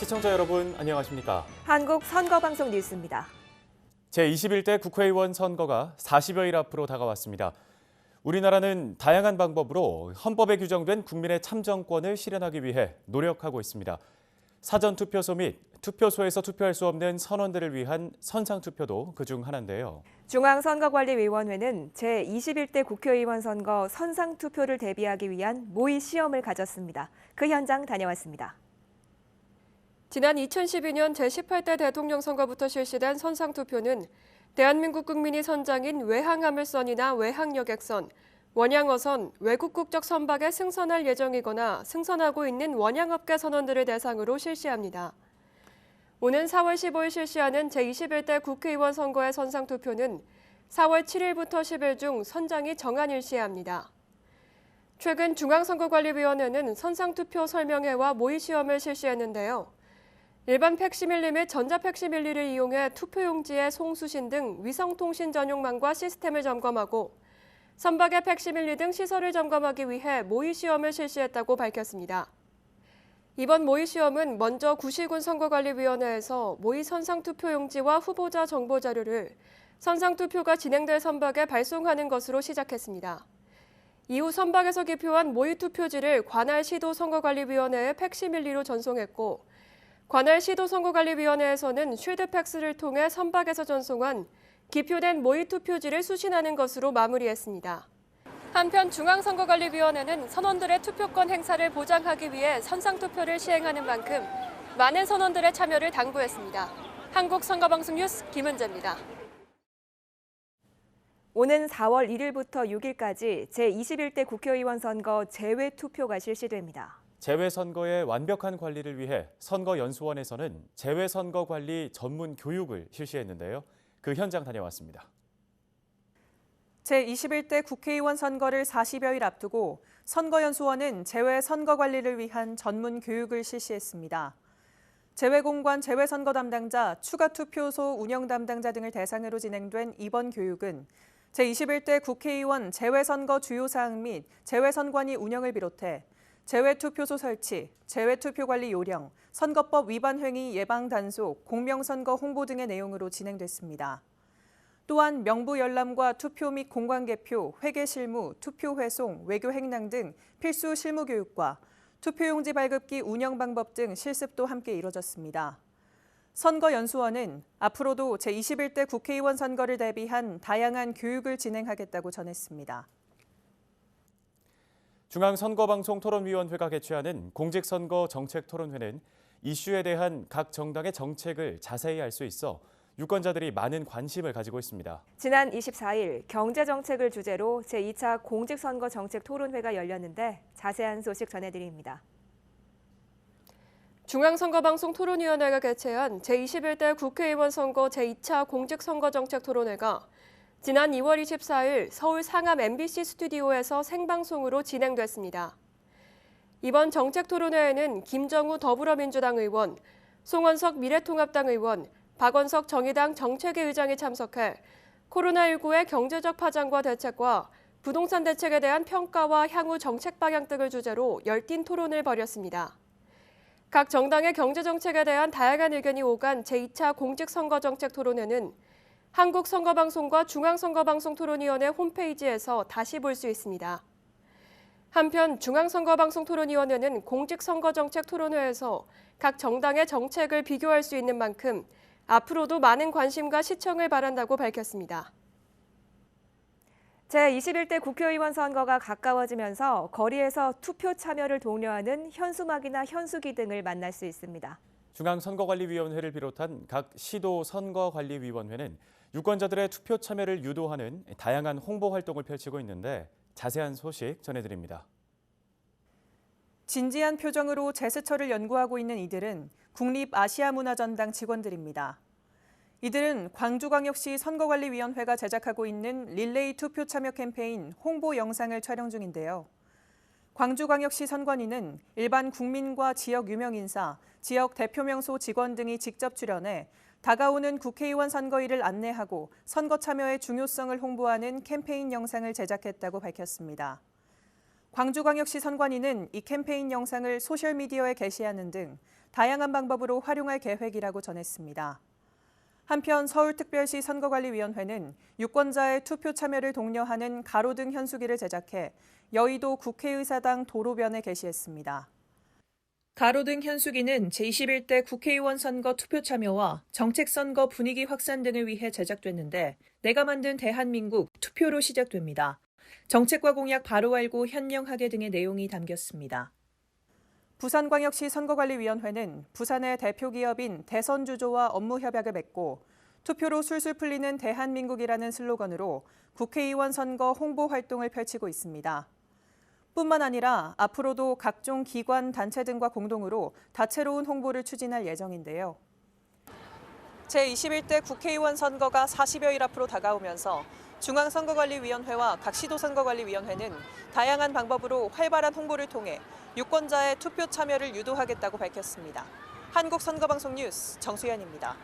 시청자 여러분 안녕하십니까? 한국 선거방송 뉴스입니다. 제21대 국회의원 선거가 40여일 앞으로 다가왔습니다. 우리나라는 다양한 방법으로 헌법에 규정된 국민의 참정권을 실현하기 위해 노력하고 있습니다. 사전투표소 및 투표소에서 투표할 수 없는 선원들을 위한 선상투표도 그중 하나인데요. 중앙선거관리위원회는 제21대 국회의원 선거 선상투표를 대비하기 위한 모의 시험을 가졌습니다. 그 현장 다녀왔습니다. 지난 2012년 제18대 대통령 선거부터 실시된 선상투표는 대한민국 국민이 선장인 외항하물선이나 외항여객선, 원양어선, 외국 국적 선박에 승선할 예정이거나 승선하고 있는 원양업계 선원들을 대상으로 실시합니다. 오는 4월 15일 실시하는 제21대 국회의원 선거의 선상투표는 4월 7일부터 10일 중 선장이 정한 일시에 합니다. 최근 중앙선거관리위원회는 선상투표 설명회와 모의시험을 실시했는데요. 일반 팩시밀리 및 전자팩시밀리를 이용해 투표용지의 송수신 등 위성통신 전용망과 시스템을 점검하고 선박의 팩시밀리 등 시설을 점검하기 위해 모의시험을 실시했다고 밝혔습니다. 이번 모의시험은 먼저 구시군 선거관리위원회에서 모의 선상투표용지와 후보자 정보 자료를 선상투표가 진행될 선박에 발송하는 것으로 시작했습니다. 이후 선박에서 기표한 모의투표지를 관할 시도선거관리위원회에 팩시밀리로 전송했고 관할 시도선거관리위원회에서는 쉴드팩스를 통해 선박에서 전송한 기표된 모의투표지를 수신하는 것으로 마무리했습니다. 한편 중앙선거관리위원회는 선원들의 투표권 행사를 보장하기 위해 선상투표를 시행하는 만큼 많은 선원들의 참여를 당부했습니다. 한국선거방송 뉴스 김은재입니다. 오는 4월 1일부터 6일까지 제21대 국회의원 선거 재외투표가 실시됩니다. 재외선거의 완벽한 관리를 위해 선거연수원에서는 재외선거관리 전문 교육을 실시했는데요. 그 현장 다녀왔습니다. 제21대 국회의원 선거를 40여일 앞두고 선거연수원은 재외선거관리를 위한 전문 교육을 실시했습니다. 재외공관 재외선거 담당자, 추가투표소 운영 담당자 등을 대상으로 진행된 이번 교육은 제21대 국회의원 재외선거 주요 사항 및 재외선관위 운영을 비롯해 재외투표소 설치, 재외투표관리 요령, 선거법 위반 행위 예방 단속, 공명선거 홍보 등의 내용으로 진행됐습니다. 또한 명부 열람과 투표 및 공관개표, 회계 실무, 투표 회송, 외교 행랑 등 필수 실무 교육과 투표용지 발급기 운영 방법 등 실습도 함께 이뤄졌습니다. 선거연수원은 앞으로도 제21대 국회의원 선거를 대비한 다양한 교육을 진행하겠다고 전했습니다. 중앙선거방송토론위원회가 개최하는 공직선거 정책토론회는 이슈에 대한 각 정당의 정책을 자세히 알 수 있어 유권자들이 많은 관심을 가지고 있습니다. 지난 24일 경제정책을 주제로 제2차 공직선거 정책 토론회가 열렸는데 자세한 소식 전해드립니다. 중앙선거방송토론위원회가 개최한 제21대 국회의원 선거 제2차 공직선거 정책 토론회가 지난 2월 24일 서울 상암 MBC 스튜디오에서 생방송으로 진행됐습니다. 이번 정책 토론회에는 김정우 더불어민주당 의원, 송원석 미래통합당 의원, 박원석 정의당 정책위 의장이 참석해 코로나19의 경제적 파장과 대책과 부동산 대책에 대한 평가와 향후 정책 방향 등을 주제로 열띤 토론을 벌였습니다. 각 정당의 경제정책에 대한 다양한 의견이 오간 제2차 공직선거정책 토론회는 한국선거방송과 중앙선거방송토론위원회 홈페이지에서 다시 볼 수 있습니다. 한편 중앙선거방송토론위원회는 공직선거정책 토론회에서 각 정당의 정책을 비교할 수 있는 만큼 앞으로도 많은 관심과 시청을 바란다고 밝혔습니다. 제21대 국회의원 선거가 가까워지면서 거리에서 투표 참여를 독려하는 현수막이나 현수기 등을 만날 수 있습니다. 중앙선거관리위원회를 비롯한 각 시도 선거관리위원회는 유권자들의 투표 참여를 유도하는 다양한 홍보 활동을 펼치고 있는데 자세한 소식 전해드립니다. 진지한 표정으로 제스처를 연구하고 있는 이들은 국립아시아문화전당 직원들입니다. 이들은 광주광역시 선거관리위원회가 제작하고 있는 릴레이 투표 참여 캠페인 홍보 영상을 촬영 중인데요. 광주광역시 선관위는 일반 국민과 지역 유명인사, 지역 대표명소 직원 등이 직접 출연해 다가오는 국회의원 선거일을 안내하고 선거 참여의 중요성을 홍보하는 캠페인 영상을 제작했다고 밝혔습니다. 광주광역시 선관위는 이 캠페인 영상을 소셜미디어에 게시하는 등 다양한 방법으로 활용할 계획이라고 전했습니다. 한편 서울특별시 선거관리위원회는 유권자의 투표 참여를 독려하는 가로등 현수기를 제작해 여의도 국회의사당 도로변에 게시했습니다. 가로등 현수기는 제21대 국회의원 선거 투표 참여와 정책 선거 분위기 확산 등을 위해 제작됐는데 내가 만든 대한민국 투표로 시작됩니다. 정책과 공약 바로 알고 현명하게 등의 내용이 담겼습니다. 부산광역시 선거관리위원회는 부산의 대표 기업인 대선주조와 업무 협약을 맺고 투표로 술술 풀리는 대한민국이라는 슬로건으로 국회의원 선거 홍보 활동을 펼치고 있습니다. 뿐만 아니라 앞으로도 각종 기관, 단체 등과 공동으로 다채로운 홍보를 추진할 예정인데요. 제21대 국회의원 선거가 40여일 앞으로 다가오면서 중앙선거관리위원회와 각 시도선거관리위원회는 다양한 방법으로 활발한 홍보를 통해 유권자의 투표 참여를 유도하겠다고 밝혔습니다. 한국선거방송 뉴스 정수연입니다.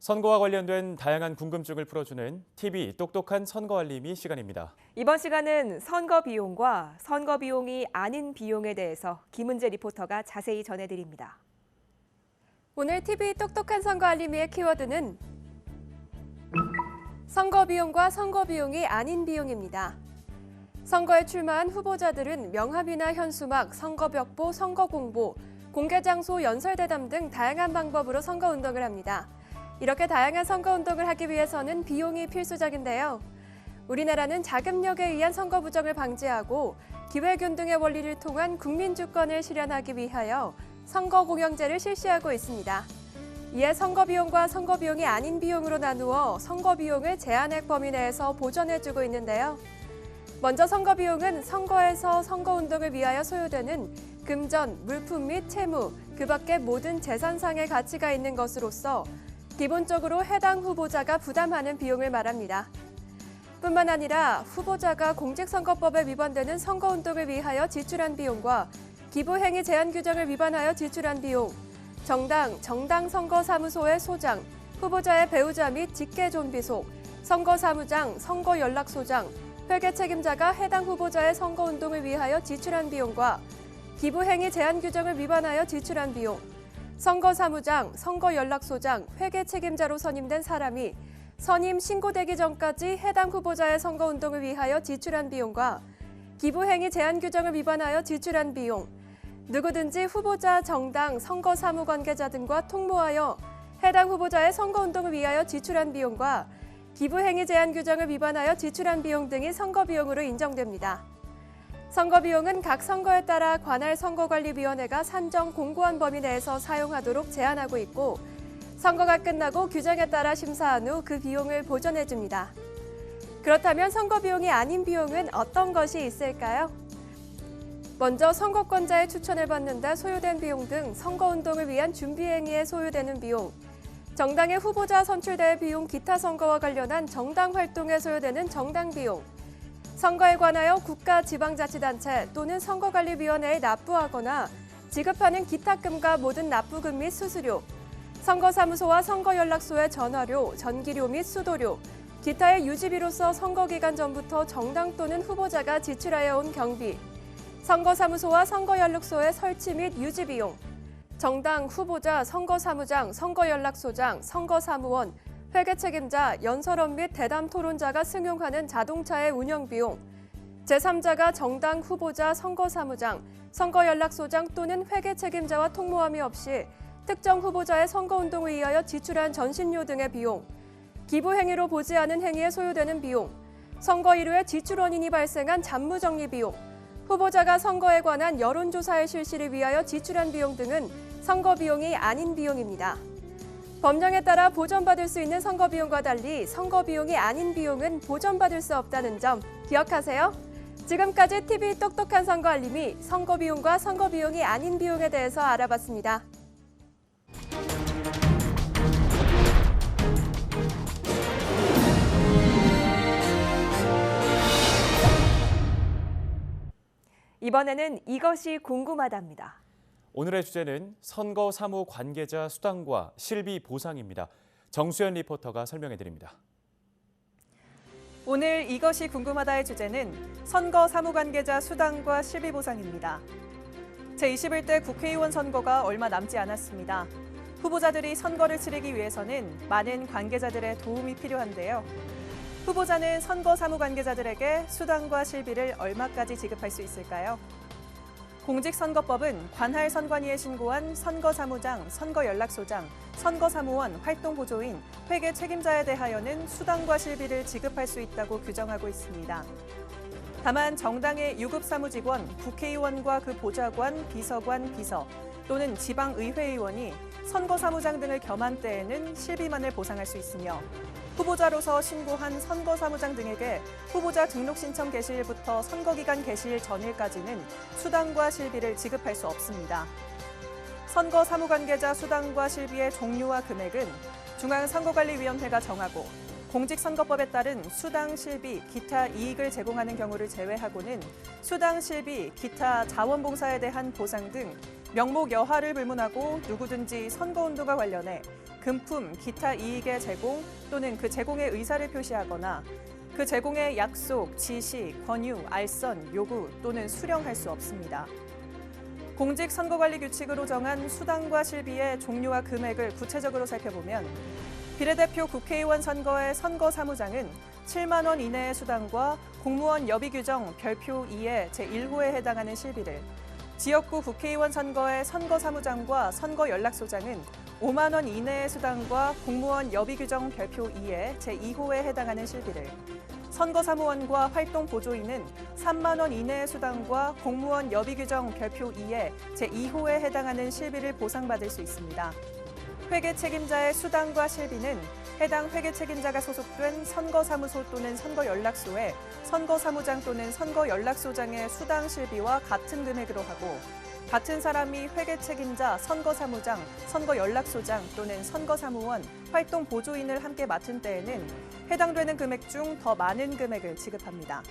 선거와 관련된 다양한 궁금증을 풀어주는 TV 똑똑한 선거 알림이 시간입니다. 이번 시간은 선거 비용과 선거 비용이 아닌 비용에 대해서 김은재 리포터가 자세히 전해드립니다. 오늘 TV 똑똑한 선거 알림이의 키워드는 선거 비용과 선거 비용이 아닌 비용입니다. 선거에 출마한 후보자들은 명함이나 현수막, 선거벽보, 선거공보, 공개장소, 연설대담 등 다양한 방법으로 선거운동을 합니다. 이렇게 다양한 선거운동을 하기 위해서는 비용이 필수적인데요. 우리나라는 자금력에 의한 선거 부정을 방지하고 기회균등의 원리를 통한 국민주권을 실현하기 위하여 선거공영제를 실시하고 있습니다. 이에 선거비용과 선거비용이 아닌 비용으로 나누어 선거비용을 제한액 범위 내에서 보전해주고 있는데요. 먼저 선거비용은 선거에서 선거운동을 위하여 소요되는 금전, 물품 및 채무, 그 밖의 모든 재산상의 가치가 있는 것으로서 기본적으로 해당 후보자가 부담하는 비용을 말합니다. 뿐만 아니라 후보자가 공직선거법에 위반되는 선거운동을 위하여 지출한 비용과 기부행위 제한 규정을 위반하여 지출한 비용, 정당 선거사무소의 소장, 후보자의 배우자 및 직계존비속, 선거사무장, 선거연락소장, 회계 책임자가 해당 후보자의 선거운동을 위하여 지출한 비용과 기부행위 제한 규정을 위반하여 지출한 비용, 선거사무장, 선거연락소장, 회계 책임자로 선임된 사람이 선임 신고되기 전까지 해당 후보자의 선거운동을 위하여 지출한 비용과 기부행위 제한 규정을 위반하여 지출한 비용, 누구든지 후보자, 정당, 선거사무 관계자 등과 통모하여 해당 후보자의 선거운동을 위하여 지출한 비용과 기부행위 제한 규정을 위반하여 지출한 비용 등이 선거비용으로 인정됩니다. 선거비용은 각 선거에 따라 관할 선거관리위원회가 산정 공고한 범위 내에서 사용하도록 제한하고 있고 선거가 끝나고 규정에 따라 심사한 후 그 비용을 보전해줍니다. 그렇다면 선거비용이 아닌 비용은 어떤 것이 있을까요? 먼저 선거권자의 추천을 받는데 소요된 비용 등 선거운동을 위한 준비행위에 소요되는 비용, 정당의 후보자 선출대회 비용 기타 선거와 관련한 정당 활동에 소요되는 정당 비용, 선거에 관하여 국가 지방자치단체 또는 선거관리위원회에 납부하거나 지급하는 기타금과 모든 납부금 및 수수료, 선거사무소와 선거연락소의 전화료, 전기료 및 수도료, 기타의 유지비로서 선거기간 전부터 정당 또는 후보자가 지출하여 온 경비, 선거사무소와 선거연락소의 설치 및 유지비용, 정당, 후보자, 선거사무장, 선거연락소장, 선거사무원, 회계 책임자, 연설원 및 대담 토론자가 승용하는 자동차의 운영비용, 제3자가 정당, 후보자, 선거사무장, 선거연락소장 또는 회계 책임자와 통모함이 없이 특정 후보자의 선거운동을 위하여 지출한 전신료 등의 비용, 기부행위로 보지 않은 행위에 소요되는 비용, 선거 이후에 지출 원인이 발생한 잡무정리 비용, 후보자가 선거에 관한 여론조사의 실시를 위하여 지출한 비용 등은 선거비용이 아닌 비용입니다. 법령에 따라 보전받을 수 있는 선거비용과 달리 선거비용이 아닌 비용은 보전받을 수 없다는 점 기억하세요. 지금까지 TV 똑똑한 선거 알림이 선거비용과 선거비용이 아닌 비용에 대해서 알아봤습니다. 이번에는 이것이 궁금하답니다. 오늘의 주제는 선거 사무 관계자 수당과 실비 보상입니다. 정수연 리포터가 설명해 드립니다. 오늘 이것이 궁금하다의 주제는 선거 사무관계자 수당과 실비 보상입니다. 제21대 국회의원 선거가 얼마 남지 않았습니다. 후보자들이 선거를 치르기 위해서는 많은 관계자들의 도움이 필요한데요. 후보자는 선거 사무관계자들에게 수당과 실비를 얼마까지 지급할 수 있을까요? 공직선거법은 관할 선관위에 신고한 선거사무장, 선거연락소장, 선거사무원, 활동보조인, 회계 책임자에 대하여는 수당과 실비를 지급할 수 있다고 규정하고 있습니다. 다만 정당의 유급사무직원, 국회의원과 그 보좌관, 비서관, 비서 또는 지방의회의원이 선거사무장 등을 겸한 때에는 실비만을 보상할 수 있으며 후보자로서 신고한 선거사무장 등에게 후보자 등록 신청 개시일부터 선거기간 개시일 전일까지는 수당과 실비를 지급할 수 없습니다. 선거사무관계자 수당과 실비의 종류와 금액은 중앙선거관리위원회가 정하고 공직선거법에 따른 수당, 실비, 기타 이익을 제공하는 경우를 제외하고는 수당, 실비, 기타 자원봉사에 대한 보상 등 명목 여하를 불문하고 누구든지 선거운동과 관련해 금품, 기타 이익의 제공 또는 그 제공의 의사를 표시하거나 그 제공의 약속, 지시, 권유, 알선, 요구 또는 수령할 수 없습니다. 공직선거관리 규칙으로 정한 수당과 실비의 종류와 금액을 구체적으로 살펴보면 비례대표 국회의원 선거의 선거사무장은 7만 원 이내의 수당과 공무원 여비 규정 별표 2의 제1호에 해당하는 실비를, 지역구 국회의원 선거의 선거사무장과 선거연락소장은 5만 원 이내의 수당과 공무원 여비 규정 별표 2의 제2호에 해당하는 실비를, 선거사무원과 활동보조인은 3만 원 이내의 수당과 공무원 여비 규정 별표 2의 제2호에 해당하는 실비를 보상받을 수 있습니다. 회계 책임자의 수당과 실비는 해당 회계 책임자가 소속된 선거사무소 또는 선거연락소에 선거사무장 또는 선거연락소장의 수당 실비와 같은 금액으로 하고, 같은 사람이 회계 책임자, 선거사무장, 선거연락소장 또는 선거사무원, 활동보조인을 함께 맡은 때에는 해당되는 금액 중 더 많은 금액을 지급합니다.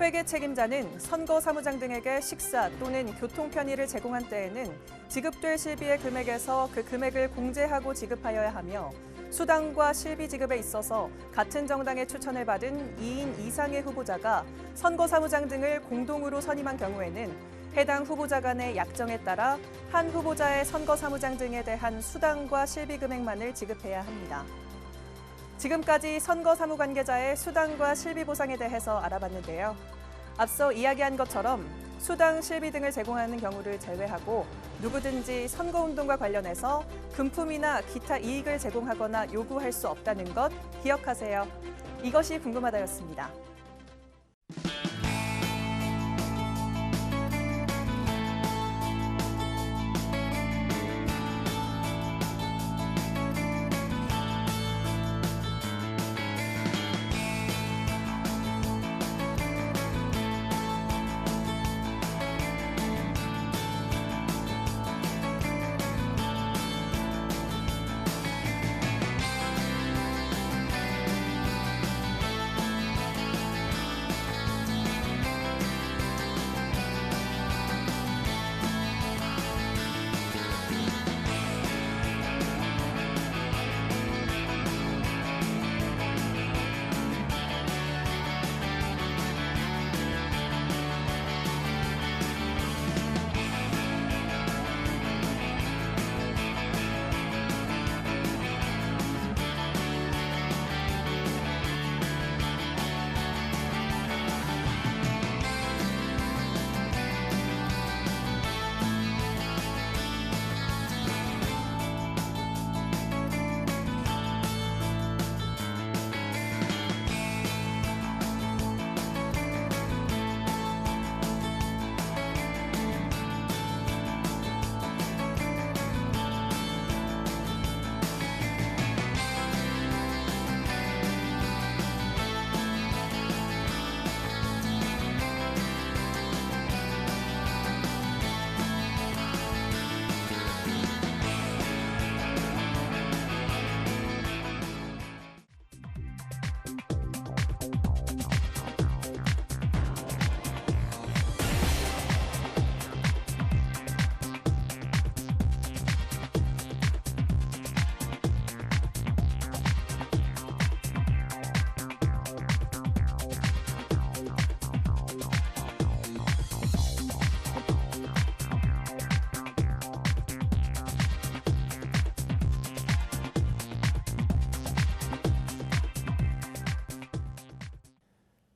회계 책임자는 선거사무장 등에게 식사 또는 교통 편의를 제공한 때에는 지급될 실비의 금액에서 그 금액을 공제하고 지급하여야 하며, 수당과 실비 지급에 있어서 같은 정당의 추천을 받은 2인 이상의 후보자가 선거사무장 등을 공동으로 선임한 경우에는 해당 후보자 간의 약정에 따라 한 후보자의 선거사무장 등에 대한 수당과 실비 금액만을 지급해야 합니다. 지금까지 선거사무관계자의 수당과 실비 보상에 대해서 알아봤는데요. 앞서 이야기한 것처럼 수당, 실비 등을 제공하는 경우를 제외하고 누구든지 선거운동과 관련해서 금품이나 기타 이익을 제공하거나 요구할 수 없다는 것 기억하세요. 이것이 궁금하다였습니다.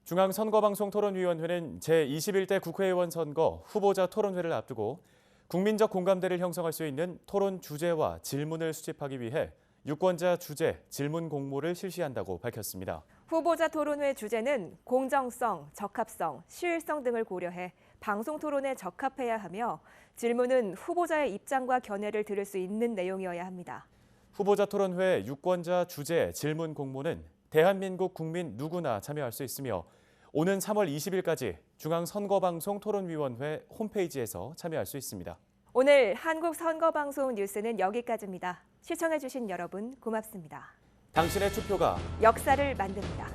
중앙선거방송토론위원회는 제21대 국회의원 선거 후보자 토론회를 앞두고 국민적 공감대를 형성할 수 있는 토론 주제와 질문을 수집하기 위해 유권자 주제 질문 공모를 실시한다고 밝혔습니다. 후보자 토론회 주제는 공정성, 적합성, 시일성 등을 고려해 방송 토론에 적합해야 하며 질문은 후보자의 입장과 견해를 들을 수 있는 내용이어야 합니다. 후보자 토론회 유권자 주제 질문 공모는 대한민국 국민 누구나 참여할 수 있으며 오는 3월 20일까지 중앙선거방송토론위원회 홈페이지에서 참여할 수 있습니다. 오늘 한국선거방송 뉴스는 여기까지입니다. 시청해주신 여러분 고맙습니다. 당신의 투표가 역사를 만듭니다.